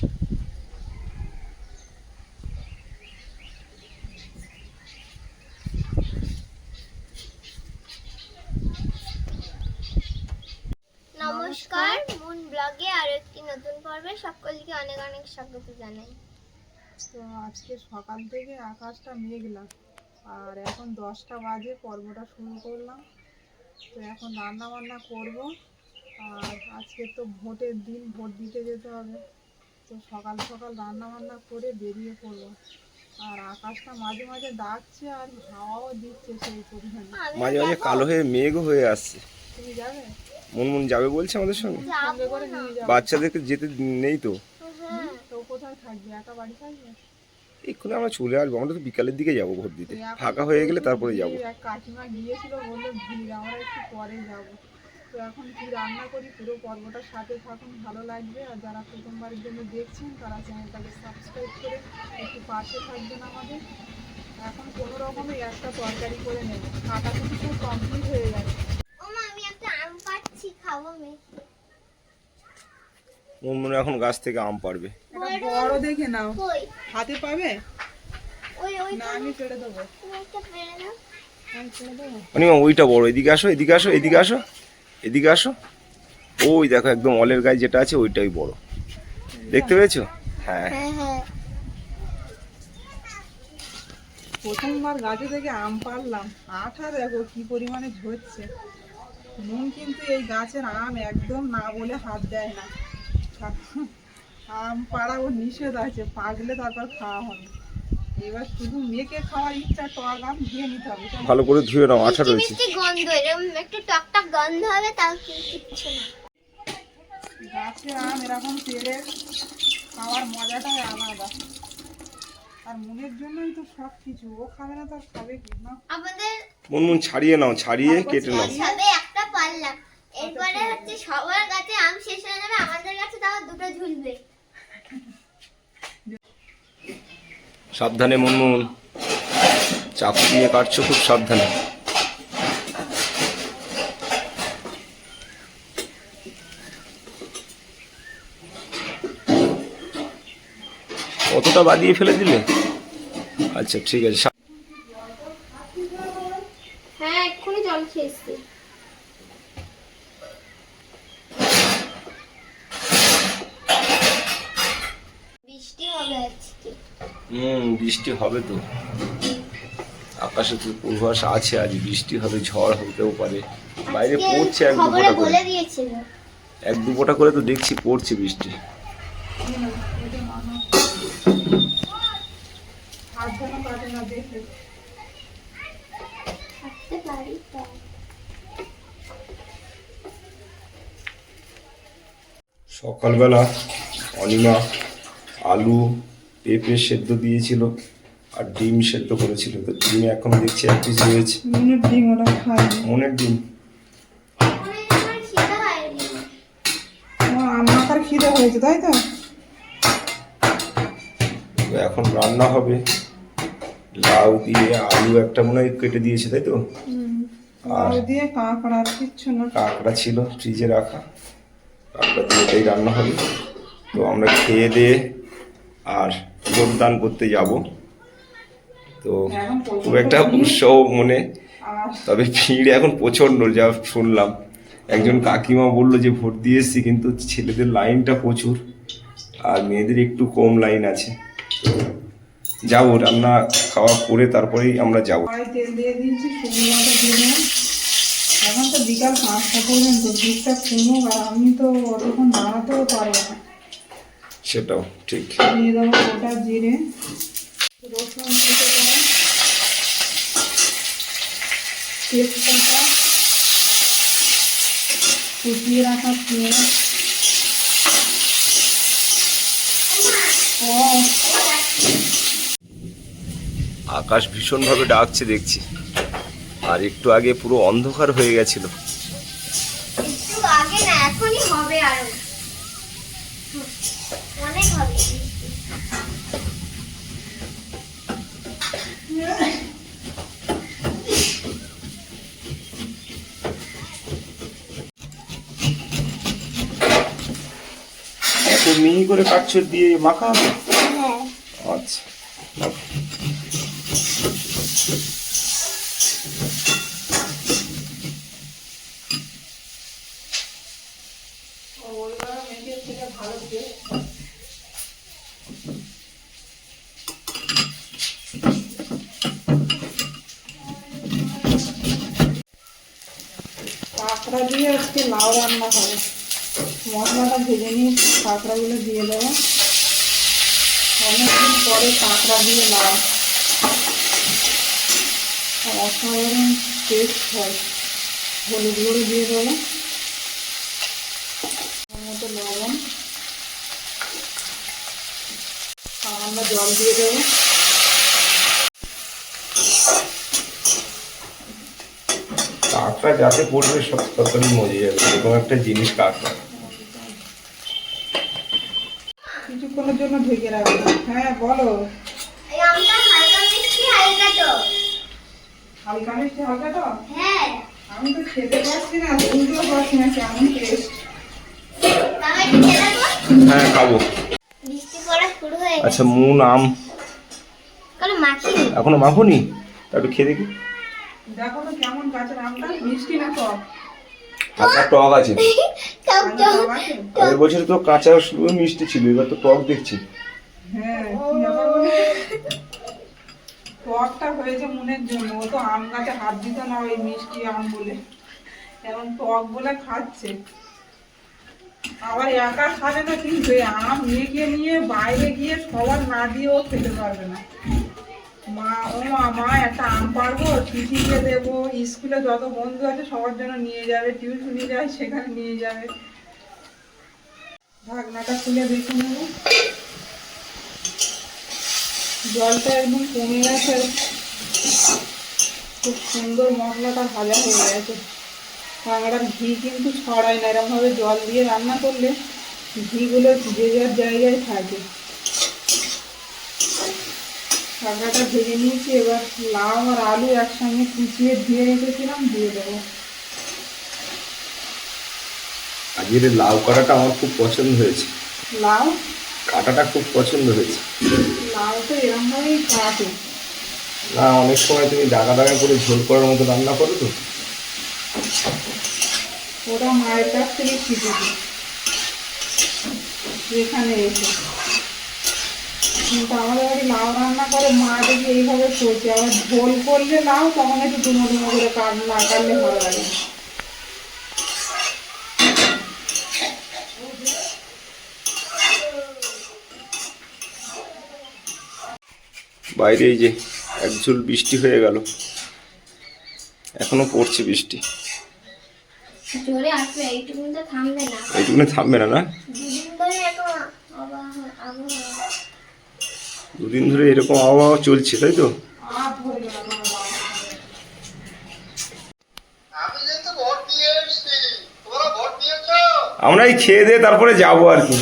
নমস্কার, মুন ব্লগে আরো একটি নতুন পর্বে সকলকে অনেক অনেক স্বাগত জানাই। তো আজকে সকাল থেকে আকাশটা মেঘলা, আর এখন 10টা বাজে পর্বটা শুরু করলাম। তো এখন রান্না বান্না করব, আর আজকে তো ভোটের দিন, ভোট দিতে যেতে হবে। তো সকাল সকাল রান্না বান্না করে বেরিয়ে পড়বো। আর আকাশটা মাঝে মাঝে ডাকছে আর হাওয়াও দিচ্ছে সেই পরিমাণে। মাঝে মাঝে কালো হয়ে মেঘ হয়ে আসছে। তুমি যাবে? মুনমুন যাবে বলছে আমাদের সঙ্গে। সঙ্গে করে নিয়ে যাবো। বাচ্চাদেরকে যেতে নেই তো। তো কোথায় থাকবে? একা বাড়ি থাকবে? এক্ষুনি আমরা চলে আসবো, আমরা তো বিকালের দিকে যাবো ভোট দিতে। ফাঁকা হয়ে গেলে তারপরে যাবো। এক কাকিমা গিয়েছিল, বললো ভিড়, আমরা একটু পরে যাবো। তো এখন কি রান্না করি পুরো পর্বটার সাথে থাকুন, ভালো লাগবে। আর যারা প্রথমবারের জন্য দেখছেন তারা চ্যানেলটাকে সাবস্ক্রাইব করে একটু পাশে থাকবেন আমাদের। এখন কোনো রকমে একটা তরকারি করে নেব, কাটাকুটি সব কমপ্লিট হয়ে যাবে। আমি একটা আম পাচ্ছি, খাবো মেখে। মুনমুন এখন গাছ থেকে আম পারবে। একটা বড় দেখে নাও, হাতে পাবে না? আমি পেড়ে দেবো। আমি পেড়ে দেবো। অনিমা ওইটা বড়, এদিকে আসো, এদিকে আসো, এদিকে আসো, এদিকে আসো। ওই দেখো একদম অলের গায়ে যেটা আছে ওইটাই বড়, দেখতে পেয়েছো? হ্যাঁ। প্রথমবার গাছে থেকে আম পারলাম, আঠা দেখো কি পরিমাণে ঝরছে। নুন কিন্তু এই গাছের আম একদম না বলে হাত দেয় না। আম পাড়া ও নিষেধ আছে, পাকলে তারপর খাওয়া হবে। এবার শুধু মেখে খাওয়ার ইচ্ছা, টক আম ধুয়ে নিতে হবে। ভালো করে ধুয়ে নাও, আঠা রয়েছে। মিষ্টি গন্ধ, এরকম একটু টকটক গন্ধ হবে, তাও কিচ্ছু না। গাছের আম এরকম পেড়ে খাওয়ার মজাটাই আলাদা। আর মনের জন্যই তো সব কিছু। ও খাবে না, তার খাবে কি না? আমাদের মুনমুন ছাড়িয়ে নাও, ছাড়িয়ে কেটে নাও। সবে একটা পারলাম, এরপরে হচ্ছে সবার গাছে আম শেষ হয়ে যাবে, আমাদের গাছে তাও দুটো ঝুলবে। সাবধানে মুনমুন, চাকু দিয়ে কাটছো, খুব সাবধানে। কতটা বাদিয়ে ফেলে দিলে? আচ্ছা ঠিক আছে। হ্যাঁ, এক্ষুনি জল খেয়েছি। বৃষ্টি হবে আজকে। বৃষ্টি হবে তো, আকাশে তো পূর্বাভাস আছে, আজ বৃষ্টি হবে, ঝড় হতেও পারে। বাইরে পড়ছে এক দু খবরে ফোঁটা করে, বলে দিয়েছিল। এক দু ফোঁটা করে তো দেখছি পড়ছে বৃষ্টি। হাত যেন কাটে না, দেখে। থাকতে পারি তো। সকালবেলা অনিমা আলু পেঁপে সেদ্ধ দিয়েছিল আর ডিম সেদ্ধ করেছিল, তো ডিমে এখন দেখছি এক পিস রয়েছে। মনের ডিম ওরা খায়। মনের ডিম? আমার খিদে হয়নি। মাথার খিদে হয়েছে, তাই তো? তো এখন রান্না হবে লাউ দিয়ে, আলু একটা মনে হয় কেটে দিয়েছে, তাই তো? লাউ দিয়ে কাঁকড়া, আর কিচ্ছু না। কাঁকড়া ছিল ফ্রিজে রাখা, কাঁকড়া দিয়ে এটাই রান্না হবে। তো আমরা খেয়ে দিয়ে আর ভোটদান করতে যাব। তো খুব একটা উৎসাহ মনে, তবে ভিড় এখন প্রচণ্ড, যা শুনলাম। একজন কাকিমা বললো যে ভোট দিয়ে এসছি, কিন্তু ছেলেদের লাইনটা প্রচুর আর মেয়েদের একটু কম লাইন আছে। যাবো, রান্না খাওয়া করে তারপরেই আমরা যাবো। তেল দিয়ে দিয়েছি, শুকনো লঙ্কা দিয়ে দিলাম। এখন তো বিকাল 5টা পর্যন্ত, দুধটা কমুক, আর আমি তো অতক্ষণ দাঁড়াতেও পারবো না। সেটাও ঠিক। দিয়ে দেবো গোটা জিরে, রসুন কুচো করা, তেজপাতা, কুচিয়ে রাখা পেঁয়াজ, আকাশ ভীষণভাবে ডাকছে দেখছি, আর একটু আগে পুরো অন্ধকার হয়ে গেছিল। একটু আগে না, এখনই হবে, আরো অনেক হবে। এত মেঘ মিহি করে কাটছো দিয়ে মাখা হবে? হ্যাঁ আচ্ছা নাও। ওইভাবে মেখে খেলে ভালো টেস্ট। কাঁকড়া দিয়ে আজকে লাউ রান্না হবে। মশলাটা ভেজে নিয়ে কাঁকড়াগুলো দিয়ে দেবো। অনেকদিন পরে কাঁকড়া দিয়ে লাউ, আর অসাধারণ টেস্ট হয়। হলুদ গুঁড়ো দিয়ে দেবো, ওর মতো লবণ, সামান্য জল দিয়ে দেবো। কাঁকড়া যাতে পড়বে সব ততই মজে যাবে, এরকম একটা জিনিস কাঁকড়া। কিছুক্ষণের জন্য ঢেকে রাখবো। হ্যাঁ বলো। এই আমটা হালকা মিষ্টি হালকা টক। হালকা মিষ্টি হালকা তো? হ্যাঁ আমি তো খেতে পারছি না, শুনতেও পারছি না কেমন টেস্ট। তাহলে খেয়ে দেখো। হ্যাঁ খাবো। বৃষ্টি পড়া শুরু হয়ে গেছে। আচ্ছা মুন আম কোনো মাখিনি। এখনো মাখুনি? তা একটু খেয়ে দেখি। দেখো তো কেমন কাঁচা আমটা, মিষ্টি না টক? হালকা টক আছে। টক হালকা টক। টক আছে? আগের বছর তো কাঁচা শুধু মিষ্টি ছিল, এবার তো টক দেখছি। হ্যাঁ কি ব্যাপার বলো? টকটা হয়েছে মনের জন্য, ও তো আম গাছে হাত দিত না ওই মিষ্টি আম বলে, এখন টক বলে খাচ্ছে। আবার একা খাবে না কিন্তু, এই আম মেখে নিয়ে বাইরে গিয়ে সবার না দিয়েও খেতে পারবে না। মা একটা আম পারবো, টিফিনে দেবো, স্কুলে যত বন্ধু আছে সবার জন্য নিয়ে যাবে, টিউশনি যায় সেখানে নিয়ে যাবে। ঢাকনাটা খুলে দেখে নেবো। জলটা একদম কমে গেছে, খুব সুন্দর মশলাটা ভাজা হয়ে গেছে। কাঁকড়ার ঘি কিন্তু ছড়ায় না, এরকমভাবে জল দিয়ে রান্না করলে ঘিগুলো যে যার জায়গায় থাকে। কাঁকড়াটা ভেজে নিয়েছি, এবার লাউ আর আলু একসঙ্গে কুচিয়ে ধুয়ে রেখেছিলাম দিয়ে দেবো। আজকের এই লাউ কাটাটা আমার খুব পছন্দ হয়েছে। লাউ কাটাটা খুব পছন্দ হয়েছে। লাউ তো এরকমভাবেই কাটে। না অনেক সময় তুমি দাগা দাগা করে ঝোল করার মতো রান্না করো তো। ওরা মায়ের কাছ থেকে শিখেছে এখানে এসে। কিন্তু আমাদের বাড়ি লাউ রান্না করে মা দেখি এইভাবে করছে, আবার ঝোল করলে লাউ তখন একটু ডুমো ডুমো করে না কাটলে ভালো লাগে। বাইরে এই যে এক ঝুল বৃষ্টি হয়ে গেল, এখনো পড়ছে বৃষ্টি। জোরে আসবে, এইটুকুনি তো থামবে না। এইটুকুনি থামবে না? না দুদিন ধরে এরকম আবহাওয়া। দুদিন ধরে এরকম আবহাওয়া চলছে তাই তো? আর ধরে গেল বাবা। আমরা এই খেয়ে দিয়ে তারপরে যাবো আর কি।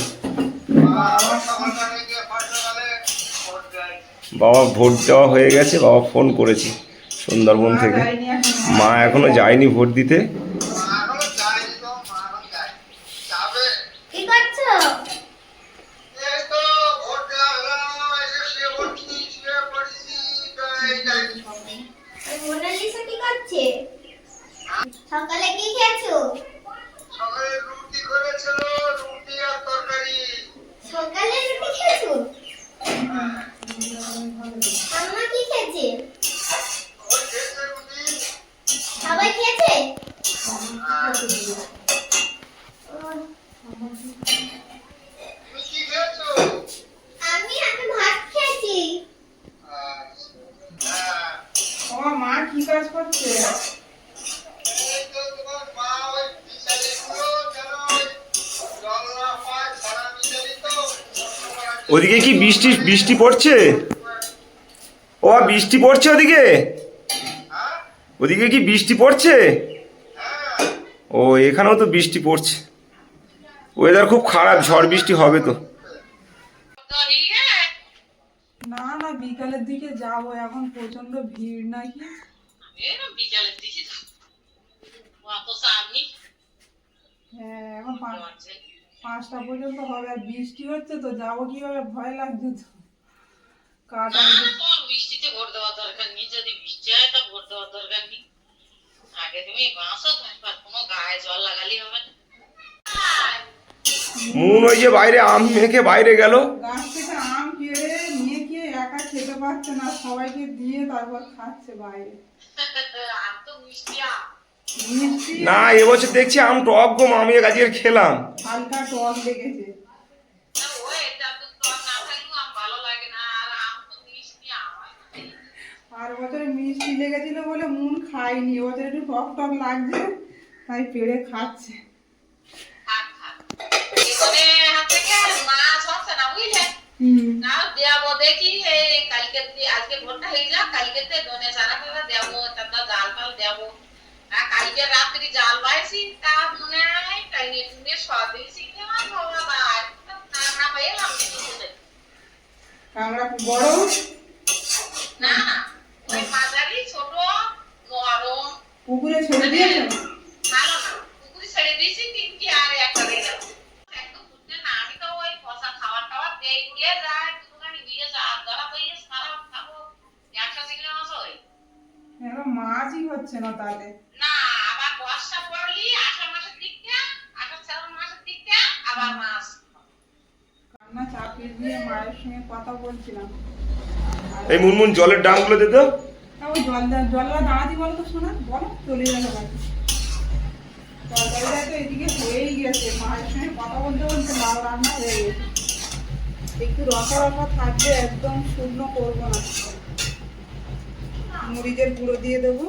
বাবা ভোট দেওয়া হয়ে গেছে, বাবা ফোন করেছে সুন্দরবন থেকে। মা এখনো যায়নি ভোট দিতে। কি করছো? মোনালিসা কি করছে? সকালে কি খেয়েছো? সকালে রুটি খেয়েছো? আম্মা কি খেয়েছে? সবাই খেয়েছে? আমি ভাত খেয়েছি। তোমার মা কি কাজ করছে? ওদিকে কি বৃষ্টি বৃষ্টি পড়ছে? ও বৃষ্টি পড়ছে ওদিকে? ওদিকে কি বৃষ্টি পড়ছে? ও এখানেও তো বৃষ্টি পড়ছে। ওয়েদার খুব খারাপ, ঝড় বৃষ্টি হবে তো। না না বিকালের দিকে যাব, এখন প্রচন্ড ভিড় নাকি। হ্যাঁ এখন 5টা পর্যন্ত হবে, আর বৃষ্টি হচ্ছে তো যাবো কিভাবে, ভয় লাগছে তো। কাটা বৃষ্টিতে ভোট দেওয়ার দরকার নেই, যদি বৃষ্টি হয় তা ভোট দেওয়ার দরকার নেই। আগে তুমি বাঁচো, তারপর কোনো গায়ে জল লাগালি হবে না। মুন ওই যে বাইরে আম মেখে বাইরে গেল। গাছ থেকে আম পেড়ে নিয়ে গিয়ে একা খেতে পারছে না, সবাইকে দিয়ে তারপর খাচ্ছে বাইরে। আর তো মিষ্টি আম। মিষ্টি না এবছর দেখছি আম টক গো, আমি আজকে খেলাম। হালকা টক লেগেছে। না, ওই এটা তো টক না থাকলেও আম ভালো লাগে না, আর আম তো মিষ্টি আম হয় না। আর বছরে মিষ্টি লেগেছিল বলে মুন খাইনি, ওদের একটু টক টক লাগছে তাই পেড়ে খাচ্ছে। থাক থাক, এখানে হাত থেকে মাছ হচ্ছে না বুঝলে। না দেবো দেখি, এই কালকে আজকে ভোরটা হয়ে যাক, কালকে ধনে চারা ফেলা দেবো, তারপর জাল ফাল দেবো। আর কালকে রাত্রি জাল বাইছি, তা মনে হয় টাইনে টুনে সব দিয়েছি, কেমন বাবা ভাই না পাইলাম কিছু। কাঁকড়া বড় না না, ওই মাঝারি ছোট নরম। পুকুরে ছেড়ে দিয়েছে। ভালো না, পুকুরে ছেড়ে দিয়েছি 3টি আর একটা রয়ে গেল। একদম ফুটতে না, আমি তো ওই পচা খাবার টাবার দেই, গুলে যায় দুটোখানি দিয়ে যা ধরা পাইয়ে সারা খাবো। 100 চিংড়ি মাছ হয় এখন মাছই হচ্ছে না তাহলে। না, আবার বর্ষা পড়লি আষাঢ় মাসের দিকটা, আষাঢ় শ্রাবণ মাসের দিকটা আবার মাছ। কান্না চাপিয়ে দিয়ে মায়ের সঙ্গে কথা বলছিলাম। এই মুনমুন জলের ড্রামগুলো দে তো। ওই জলটা দাঁড়াতি বলো তো, শোনা বলো, চলে গেল বাড়ি। তরকারিটা তো এদিকে হয়েই গেছে, মায়ের সঙ্গে কথা বলতে বলতে লাউ রান্না হয়ে গেছে। একটু রসা রসা থাকবে, একদম শুকনো করবো না। মরিচের গুঁড়ো দিয়ে দেবো।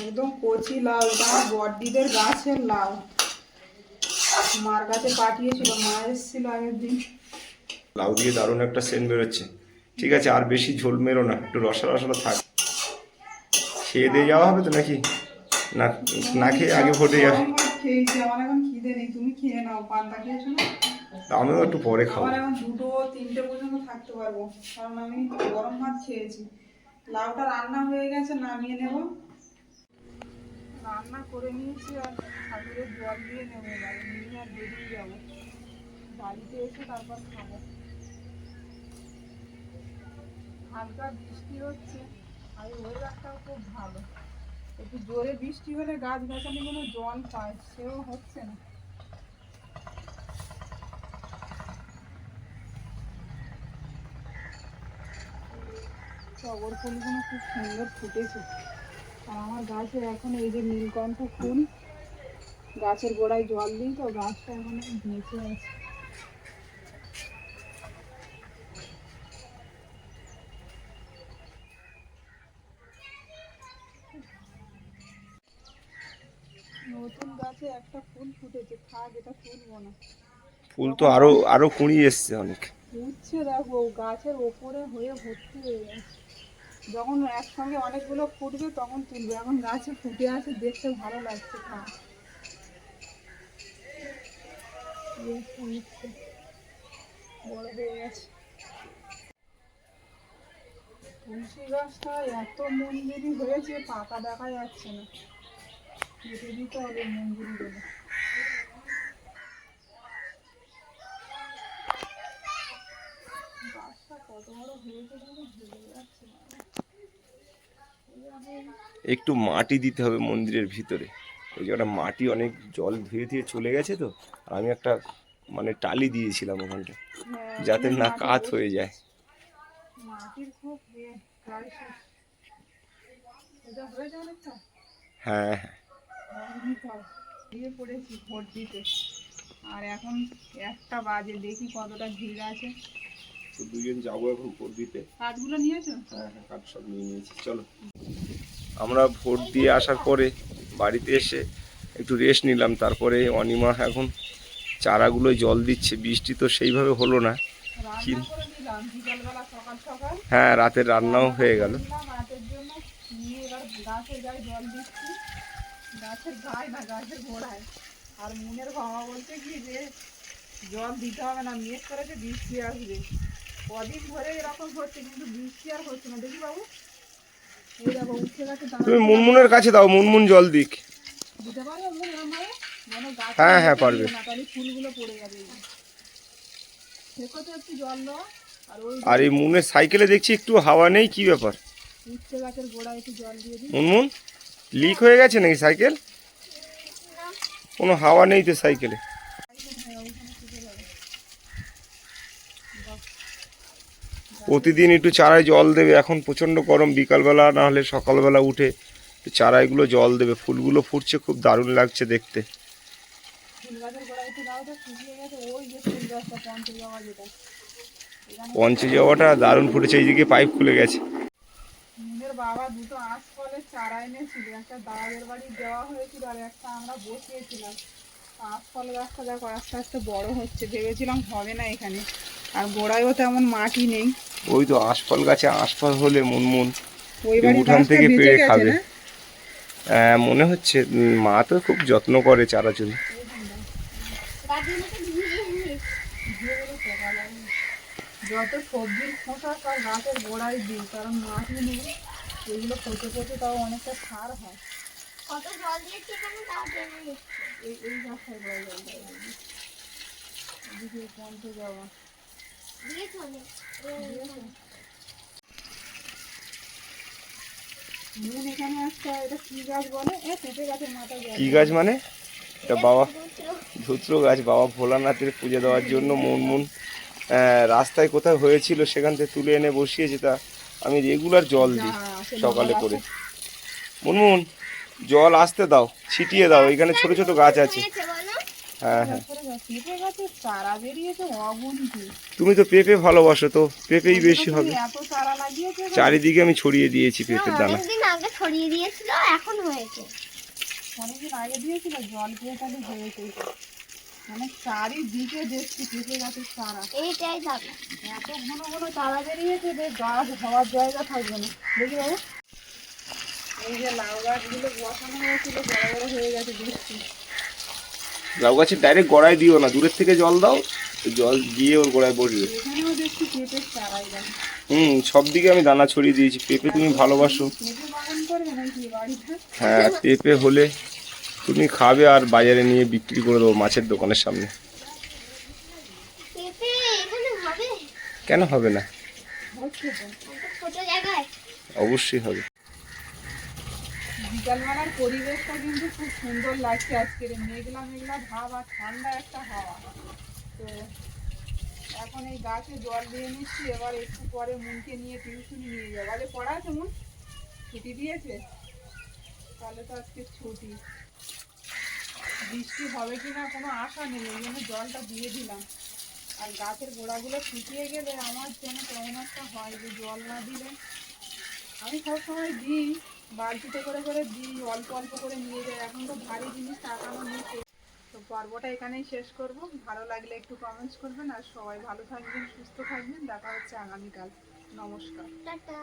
একদম কচি লাউ, এটা আমার বড়দিদের গাছের লাউ, মার কাছে পাঠিয়েছিল, মা এসেছিল আগের দিন। লাউ দিয়ে দারুণ একটা সেন্ট বেরোচ্ছে। ঠিক আছে, আর বেশি ঝোল মেরো না, একটু রসা রসা থাক। খেয়ে দিয়ে যাওয়া হবে তো নাকি? না না খেয়ে আগে ভোটে যাবে? গরম ভাত খেয়েছি, আমার এখন খিদে নেই, তুমি খেয়ে নাও। পান্তা খেয়েছো না? আমিও একটু পরে খাবো। আমার এখন 2-3টে পর্যন্ত থাকতে পারবো, কারণ আমি গরম ভাত খেয়েছি। লাউটা রান্না হয়ে গেছে, নামিয়ে নেব। রান্না করে নিয়েছি, আর ঠাকুরের জল দিয়ে নেবো, বাড়ি নিয়ে আর বেরিয়ে যাবো। বাড়িতে এসে তারপর খাবো। হালকা বৃষ্টি হচ্ছে, আর ওয়েদারটাও খুব ভালো। একটু জোরে বৃষ্টি হলে গাছ গাছালিগুলো জল পায়, সেও হচ্ছে না। টগর ফুলগুলো খুব সুন্দর ফুটেছে, আর আমার গাছে এখন এই যে নীলকণ্ঠ ফুল, গাছের গোড়ায় জল দিই তো গাছটা এখন বেঁচে আছে। নতুন গাছে একটা ফুল ফুটেছে, থাক এটা তুলবো না। ফুল তো আরো আরো কুঁড়ি এসছে অনেক। উঠছে দেখো, গাছের ওপরে হয়ে ভর্তি হয়ে গেছে। যখন একসঙ্গে অনেকগুলো ফুটবে তখন তুলবে, এখন গাছে ফুটে আছে, দেখতে ভালো লাগছে। থাক বড় হয়ে গেছে। তুলসী গাছটা এত মঞ্জুরি হয়েছে, পাতা দেখা যাচ্ছে না, কেটে দিতে হবে মঞ্জুরিগুলো। গাছটা কত বড় হয়েছে ভেঙে যাচ্ছে না। একটু মাটি দিতে হবে মন্দিরের ভিতরে, ওই জায়গাটা মাটি অনেক জল ধুয়ে ধুয়ে চলে গেছে তো। আর আমি একটা মানে টালি দিয়েছিলাম ওখানটা, যাতে না কাত হয়ে যায়। মাটির খুব প্রায় শেষ। এটা হয়েছে অনেকটা। হ্যাঁ দিয়ে পড়েছি ভোট দিতে, আর এখন 1টা বাজে, দেখি কতটা ভিড় আছে। তো দুজন যাবো এখন ভোট দিতে। কাঠগুলো নিয়েছো? হ্যাঁ হ্যাঁ, কাঠ সব নিয়ে নিয়েছি, চলো। আমরা ভোট দিয়ে আসার পরে বাড়িতে এসে একটু রেস্ট নিলাম, তারপরে অনিমা এখন চারাগুলোয় জল দিচ্ছে। বৃষ্টি তো সেইভাবে হলো না, রান্না করে দিলাম বিকালবেলা, সকাল সকাল। হ্যাঁ রাতের রান্নাও হয়ে গেল। রাতের জন্য নিয়ে এবার গাছের গায়ে জল দিচ্ছি, গাছের গায়ে না গাছের গোড়ায়। আর মুনের বাবা বলছে কি যে জল দিতে হবে না, মেঘ করেছে বৃষ্টি আসবে, কদিন ধরে এরকম হচ্ছে কিন্তু বৃষ্টি আর হচ্ছে না, দেখি বাবু এই দেখো উচ্ছে গাছে দানা তুমি মুনমুনের কাছে দাও, মুনমুন জল দিক। দিতে পারবো মনে হয় যেন গাছ হ্যাঁ, হ্যাঁ, পারবে। না, তাহলে ফুলগুলো পড়ে যাবে। সেকতে একটু জল দাও। আর ওই আর এই মুনের সাইকেলে দেখছি একটু হাওয়া নেই, কি ব্যাপার? উচ্ছে গাছের গোড়ায় একটু জল দিয়ে দিই। মুনমুন লিক হয়ে গেছে নাকি সাইকেল? কোনো হাওয়া নেই তো সাইকেলে। প্রতিদিন একটু চারায় জল দেবে, এখন প্রচণ্ড গরম, বিকালবেলা না হলে সকালবেলা উঠে একটু চারাইগুলো জল দেবে। ফুলগুলো ফুটছে, খুব দারুণ লাগছে দেখতে। ফুল গাছের গোড়ায় একটু দাও তো, শুকিয়ে গেছে। ওই যে ফুল গাছটা পঞ্চজবা যেটা, পঞ্চজবাটা দারুণ ফুটেছে, এইদিকে পাইপ খুলে গেছে। মুনের বাবা দুটো আঁশফলের চারা এনেছিল, একটা দাদাদের বাড়ি দেওয়া হয়েছিল আর একটা আমরা বসিয়েছিলাম। আঁশফল গাছটা দেখো আস্তে আস্তে বড় হচ্ছে, ভেবেছিলাম হবে না এখানে, আর গোড়ায়ও তেমন মাটি নেই। ওই তো আঁশফল গাছে আঁশফল হলে মুনমুন ওই বাড়ির উঠান গাছটা থেকে বেঁচে পেড়ে গেছে খাবে। না? মনে হচ্ছে মা তো খুব যত্ন করে চারাচুরি। যত সবজির খোসা তার গাছের গোড়ায় দিই, কারণ মাটি নেই, এগুলো পচে পচে তাও অনেকটা সার হয়। কত জল দিয়েছি এখানে তাও জেনে নিচ্ছি। এই গাছটার গোড়ায় জল দেওয়া হবে। এদিকে পঞ্চজবা দিয়েছো অনেক? মুন এখানে একটা, এটা কি গাছ বলে? পেঁপে গাছের মাথায় জল কি দেয়। গাছ মানে? এটা বাবা ধুত্র গাছ, বাবা ভোলানাথের পুজো দেওয়ার জন্য মুনমুন রাস্তায় কোথাও হয়েছিল, সেখান থেকে তুলে এনে বসিয়েছে। তা আমি রেগুলার জল দিই সকালে করে। মুনমুন জল আসতে দাও, ছিটিয়ে দাও, এখানে ছোট ছোট গাছ আছে। হয়েছে বলো? হ্যাঁ, হ্যাঁ। পেঁপে গাছের চারা বেরিয়েছে অগুন্তি। তুমি তো পেঁপে ভালোবাসো, তো পেঁপেই বেশি হবে। এত চারা লাগিয়েছে এখানে? চারিদিকে আমি ছড়িয়ে দিয়েছি পেঁপের দানা। অনেকদিন আগে ছড়িয়ে দিয়েছিল, এখন হয়েছে। অনেকদিন আগে দিয়েছিল, জল দিয়ে তাহলে হয়েছে। মানে চারিদিকে দেখছি পেঁপে গাছের চারা, এইটাই যাবে। এত ঘন ঘন চারা বেরিয়েছে যে গাছ হওয়ার জায়গা থাকবে না। দেখি বাবু, এই যে লাউ গাছগুলো বসানো হয়েছিল বড় বড় হয়ে গেছে দেখছি। লাউ গাছের ডাইরেক্ট গোড়ায় দিও না, দূরের থেকে জল দাও, জল দিয়ে ওর গোড়ায় বসবে। এখানেও দেখছি পেঁপের চারাই গাছ। সব দিকে আমি দানা ছড়িয়ে দিয়েছি। পেঁপে তুমি ভালোবাসো। পেঁপে বাগান করবে নাকি বাড়িতে? হ্যাঁ, পেঁপে হলে তুমি খাবে আর বাজারে নিয়ে বিক্রি করে দেবো মাছের দোকানের সামনে। পেঁপে এখানে হবে? কেন হবে না? হচ্ছে তো। এত ছোট জায়গায়। অবশ্যই হবে। বিকালবেলার পরিবেশটা কিন্তু খুব সুন্দর লাগছে আজকের, মেঘলা মেঘলা ভাব আর ঠান্ডা একটা হাওয়া। তো এখন এই গাছে জল দিয়ে নিচ্ছি, এবার একটু পরে মুনকে নিয়ে টিউশনি নিয়ে যাবো। আগে পড়া আছে মুন? ছুটি দিয়েছে? তাহলে তো আজকে ছুটি। বৃষ্টি হবে কিনা কোনো আশা নেই, ওই জন্য জলটা দিয়ে দিলাম। আর গাছের গোড়াগুলো শুকিয়ে গেলে আমার যেন কেমন একটা হয় যে জল না দিলে। আমি সবসময় দিই, বালতিতে করে করে দিই, অল্প অল্প করে নিয়ে যাই। এখন তো ভারী জিনিস টাকানো নিচে। তো পর্বটা এখানেই শেষ করব। ভালো লাগলে একটু কমেন্টস করবেন, আর সবাই ভালো থাকবেন, সুস্থ থাকবেন। দেখা হচ্ছে আগামীকাল। নমস্কার। টাটা।